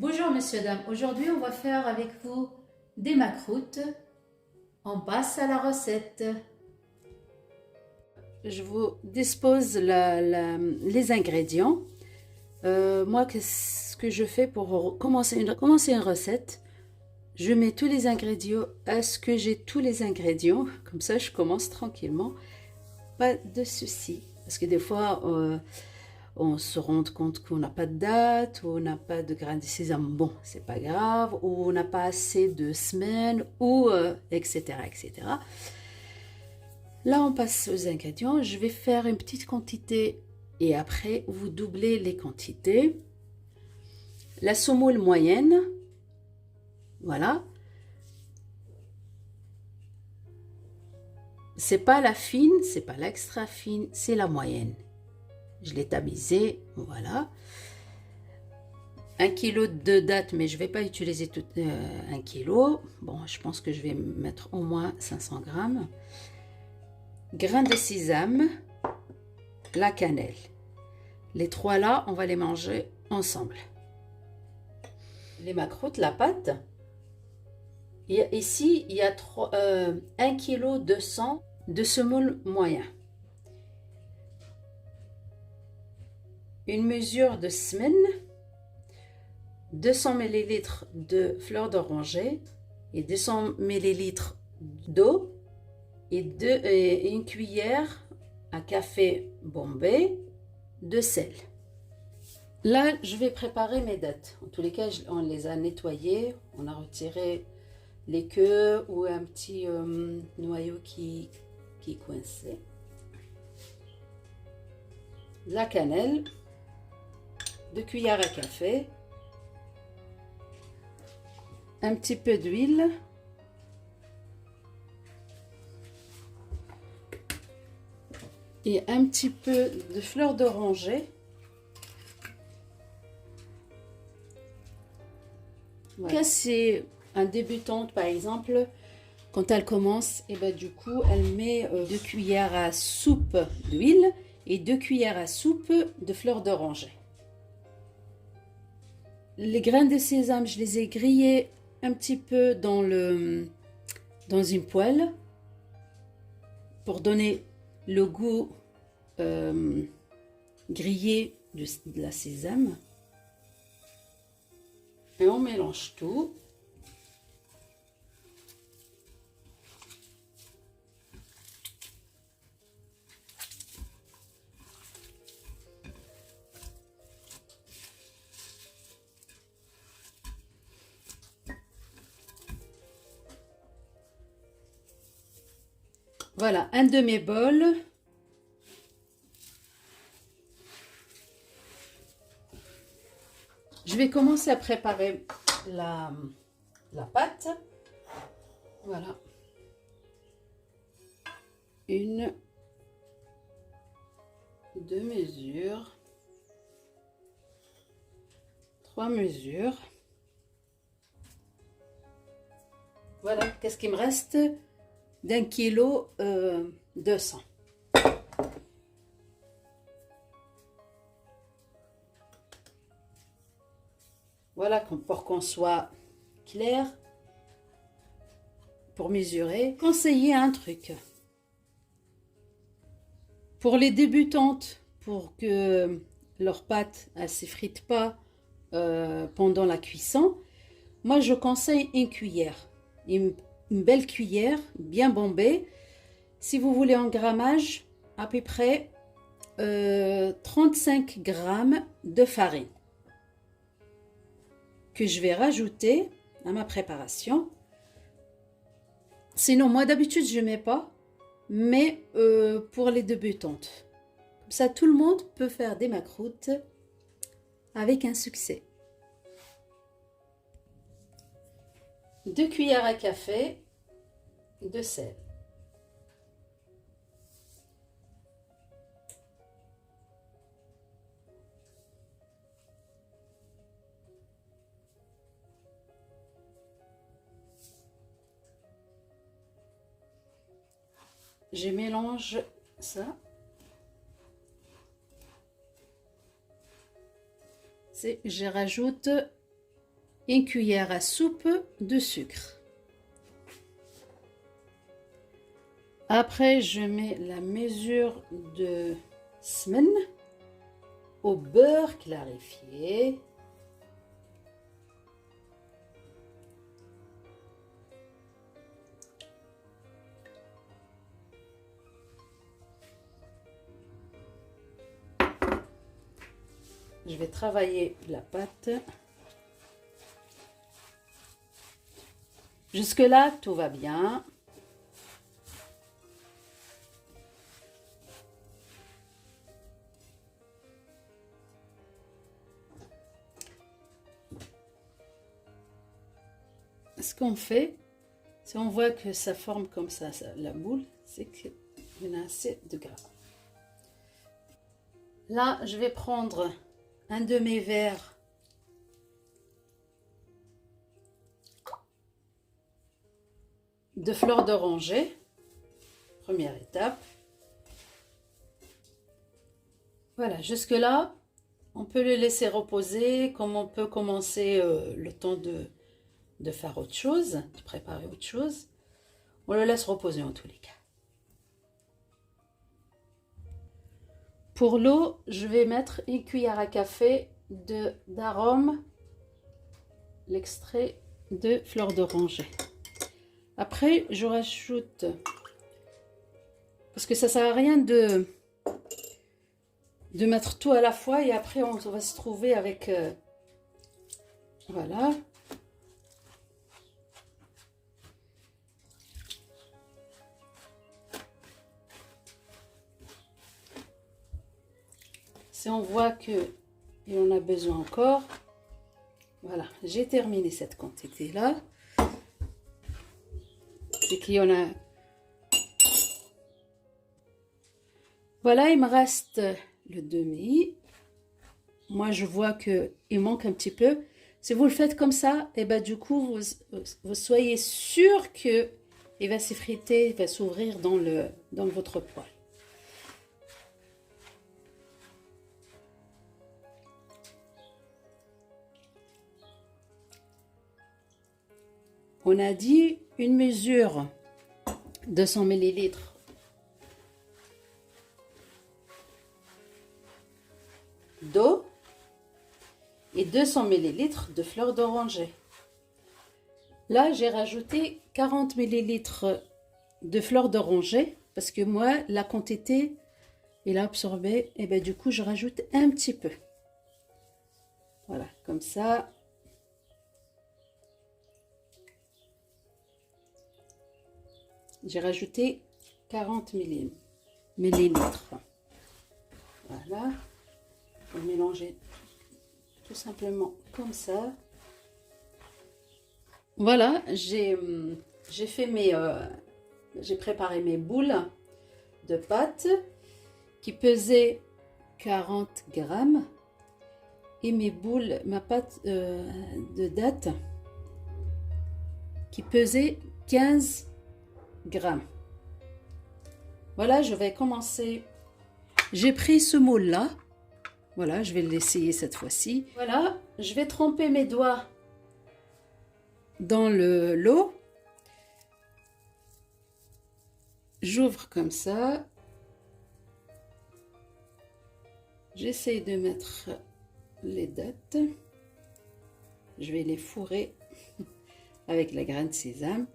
Bonjour messieurs, dames, aujourd'hui on va faire avec vous des macroutes. On passe à la recette. Je vous dispose les ingrédients. Moi, ce que je fais pour commencer une recette, je mets tous les ingrédients à ce que j'ai tous les ingrédients. Comme ça, je commence tranquillement. Pas de souci. Parce que des fois, on se rend compte qu'on n'a pas de date, ou on n'a pas de grains de sésame, bon, c'est pas grave, ou on n'a pas assez de semaines, ou etc., etc. Là, on passe aux ingrédients. Je vais faire une petite quantité et après, vous doublez les quantités. La semoule moyenne, voilà. C'est pas la fine, c'est pas l'extra fine, c'est la moyenne. Je l'ai tamisée, voilà. 1 kg de dattes, mais je ne vais pas utiliser tout 1 kg. Bon, je pense que je vais mettre au moins 500 grammes. Grains de sésame, la cannelle. Les trois là, on va les manger ensemble. Les macroutes, la pâte. Ici, il y a 1 kg 200 de semoule moyen. Une mesure de semaine. 200 ml de fleur d'oranger et 200 ml d'eau et une cuillère à café bombé de sel. Là, je vais préparer mes dattes. En tous les cas, on les a nettoyées, on a retiré les queues ou un petit noyau qui est coincé. La cannelle, 2 cuillères à café. Un petit peu d'huile, et un petit peu de fleur d'oranger. Voilà. C'est un débutante par exemple, quand elle commence, et ben du coup elle met 2 cuillères à soupe d'huile et 2 cuillères à soupe de fleur d'oranger. Les grains de sésame, je les ai grillés un petit peu dans une poêle pour donner le goût grillé de la sésame. Et on mélange tout. Voilà, un demi-bol. Je vais commencer à préparer la pâte. Voilà. 1, 2 mesures. 3 mesures. Voilà, qu'est-ce qu'il me reste? d'1 kg 200. Voilà, pour qu'on soit clair, pour mesurer, conseiller un truc. Pour les débutantes, pour que leur pâte ne s'effrite pas pendant la cuisson, moi je conseille une cuillère. Une belle cuillère, bien bombée. Si vous voulez en grammage, à peu près 35 grammes de farine que je vais rajouter à ma préparation. Sinon, moi d'habitude, je ne mets pas, mais pour les débutantes. Comme ça, tout le monde peut faire des macroutes avec un succès. 2 cuillères à café de sel. Je mélange ça. Je rajoute une cuillère à soupe de sucre. Après, je mets la mesure de semaine au beurre clarifié. Je vais travailler la pâte. Jusque-là, tout va bien. Ce qu'on fait, si on voit que ça forme comme ça, la boule, c'est qu'il y en a assez de gras. Là, je vais prendre un demi-verre de fleur d'oranger, première étape. Voilà, jusque-là, on peut le laisser reposer, comme on peut commencer le temps de faire autre chose, de préparer autre chose. On le laisse reposer en tous les cas. Pour l'eau, je vais mettre une cuillère à café d'arôme, l'extrait de fleur d'oranger. Après, je rajoute, parce que ça ne sert à rien de mettre tout à la fois et après on va se trouver avec, voilà. Si on voit que il en a besoin encore, voilà, j'ai terminé cette quantité là. C'est qu'il y en a. Voilà, il me reste le demi. Moi, je vois que il manque un petit peu. Si vous le faites comme ça, et ben du coup, vous soyez sûr que il va s'effriter, il va s'ouvrir dans votre poêle. On a dit une mesure 200 ml d'eau et 200 ml de fleur d'oranger. Là, j'ai rajouté 40 ml de fleur d'oranger parce que moi, la quantité, il a absorbé et ben du coup, je rajoute un petit peu. Voilà, comme ça. J'ai rajouté 40 millilitres. Voilà. Je vais mélanger tout simplement comme ça. Voilà, j'ai préparé mes boules de pâte qui pesaient 40 grammes et ma pâte de dattes qui pesait 15 grammes. Voilà, je vais commencer. J'ai pris ce moule-là. Voilà, je vais l'essayer cette fois-ci. Voilà, je vais tremper mes doigts dans l'eau. J'ouvre comme ça. J'essaie de mettre les dattes. Je vais les fourrer avec la graine de sésame.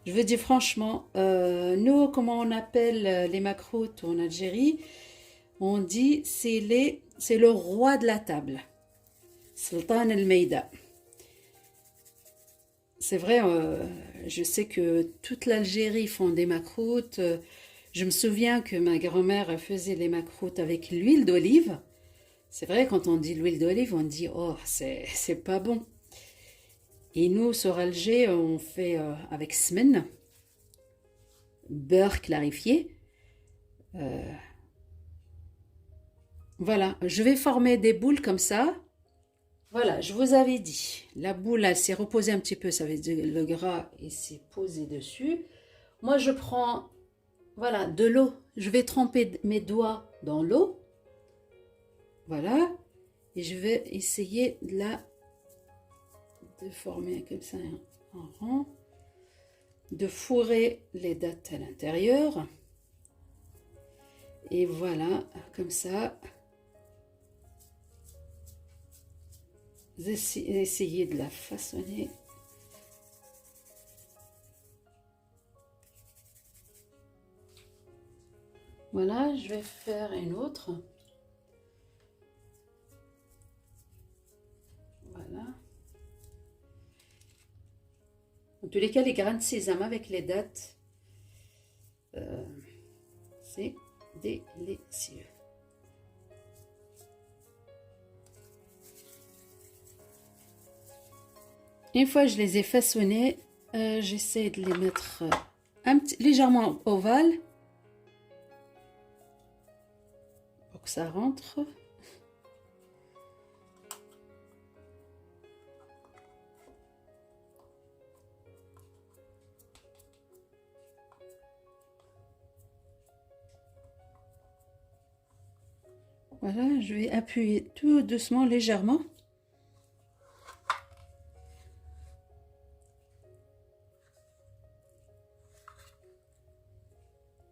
Je veux dire franchement, nous, comment on appelle les makrout en Algérie, on dit c'est le roi de la table. Sultan el-Meida. C'est vrai, je sais que toute l'Algérie font des makrout. Je me souviens que ma grand-mère faisait les makrout avec l'huile d'olive. C'est vrai, quand on dit l'huile d'olive, on dit « Oh, c'est pas bon ». Et nous, sur Alger, on fait avec semaine, beurre clarifié. Voilà, je vais former des boules comme ça. Voilà, je vous avais dit, la boule, elle s'est reposée un petit peu, ça veut dire le gras, il s'est posé dessus. Moi, je prends, voilà, de l'eau. Je vais tremper mes doigts dans l'eau. Voilà, et je vais essayer de de former comme ça un rond, de fourrer les dattes à l'intérieur. Et voilà, comme ça, essayez de la façonner. Voilà, je vais faire une autre. Voilà. En tous les cas, les grains de sésame avec les dattes, c'est délicieux. Une fois que je les ai façonnés, j'essaie de les mettre légèrement ovales pour que ça rentre. Voilà, je vais appuyer tout doucement, légèrement.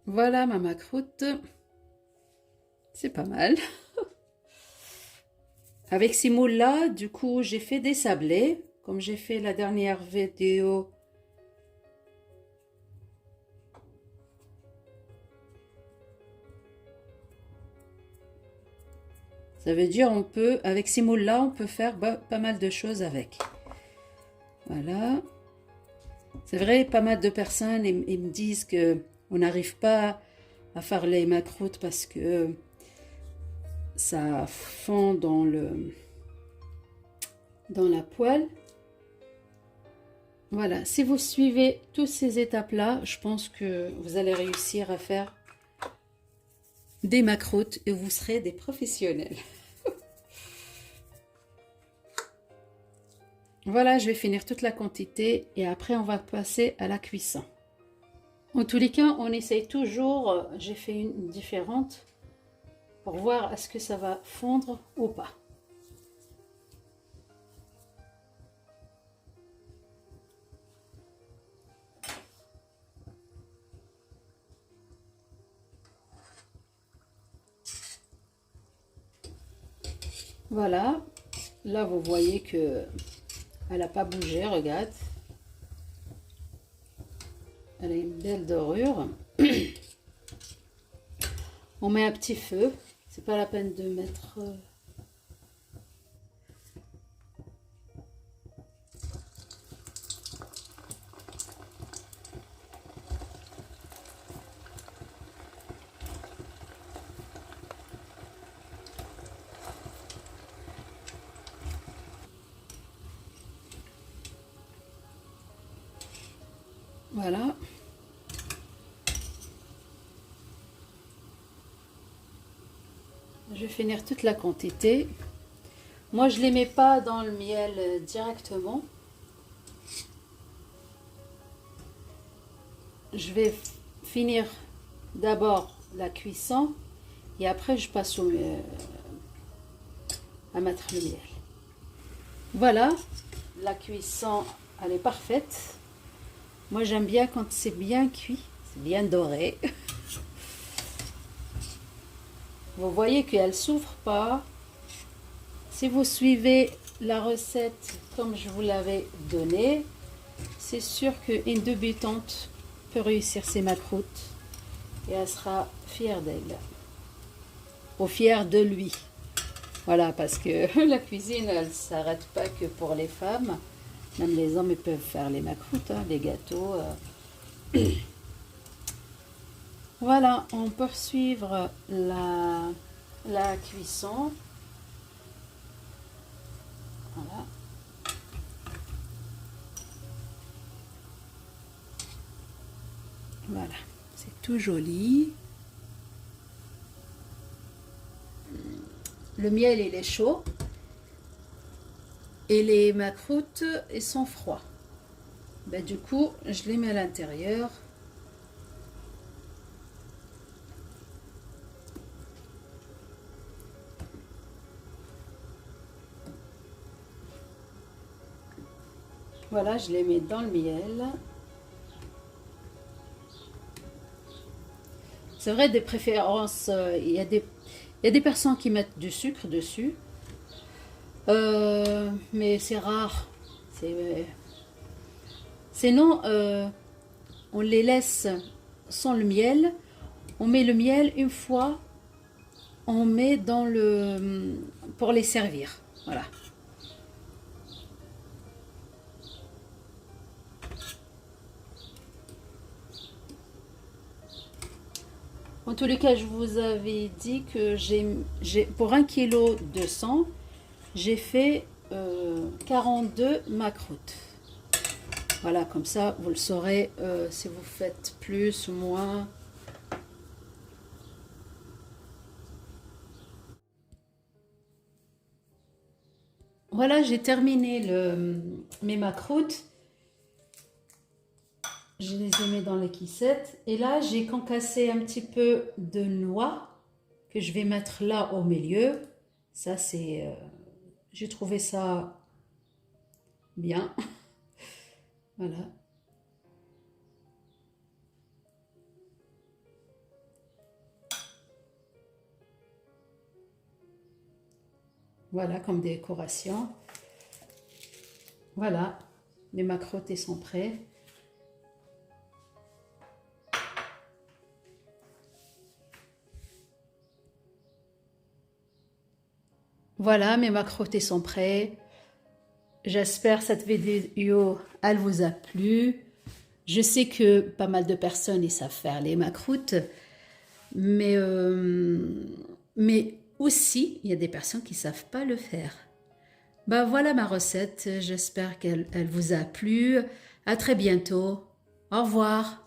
Voilà ma macroute. C'est pas mal. Avec ces moules-là, du coup, j'ai fait des sablés, comme j'ai fait la dernière vidéo. Ça veut dire on peut, avec ces moules-là, on peut faire pas mal de choses avec. Voilà. C'est vrai, pas mal de personnes ils me disent que on n'arrive pas à faire les macroutes parce que ça fond dans la poêle. Voilà, si vous suivez toutes ces étapes-là, je pense que vous allez réussir à faire des macroutes et vous serez des professionnels. Voilà, je vais finir toute la quantité et après on va passer à la cuisson. En tous les cas, on essaye toujours, j'ai fait une différente pour voir est-ce que ça va fondre ou pas. Voilà, là vous voyez que elle n'a pas bougé, regarde. Elle a une belle dorure. On met un petit feu, c'est pas la peine de mettre... Voilà. Je vais finir toute la quantité. Moi, je ne les mets pas dans le miel directement. Je vais finir d'abord la cuisson et après je passe à mettre le miel. Voilà, la cuisson, elle est parfaite. Moi, j'aime bien quand c'est bien cuit, c'est bien doré. Vous voyez qu'elle ne souffre pas. Si vous suivez la recette comme je vous l'avais donnée, c'est sûr qu'une débutante peut réussir ses macroutes et elle sera fière d'elle. Ou fière de lui. Voilà, parce que la cuisine, elle ne s'arrête pas que pour les femmes. Même les hommes, ils peuvent faire les macroutes, hein, les gâteaux. Voilà, on peut suivre la cuisson. Voilà. Voilà, c'est tout joli. Le miel, il est chaud. Et les macroutes, ils sont froids. Ben, du coup, je les mets à l'intérieur. Voilà, je les mets dans le miel. C'est vrai, des préférences, il y a des personnes qui mettent du sucre dessus. Mais c'est rare. Sinon, on les laisse sans le miel. On met le miel une fois, on met dans le pour les servir. Voilà. En tous les cas, je vous avais dit que pour 1 kg de sang, j'ai fait 42 macroutes. Voilà, comme ça, vous le saurez si vous faites plus ou moins. Voilà, j'ai terminé mes macroutes. Je les ai mis dans les kissettes. Et là, j'ai concassé un petit peu de noix que je vais mettre là au milieu. Ça, c'est... j'ai trouvé ça bien. Voilà. Voilà, comme décoration. Voilà, mes macrottes sont prêts. Voilà, mes macrotés sont prêts. J'espère que cette vidéo, elle vous a plu. Je sais que pas mal de personnes, ils savent faire les macroutes. Mais aussi, il y a des personnes qui ne savent pas le faire. Ben voilà ma recette. J'espère qu'elle vous a plu. À très bientôt. Au revoir.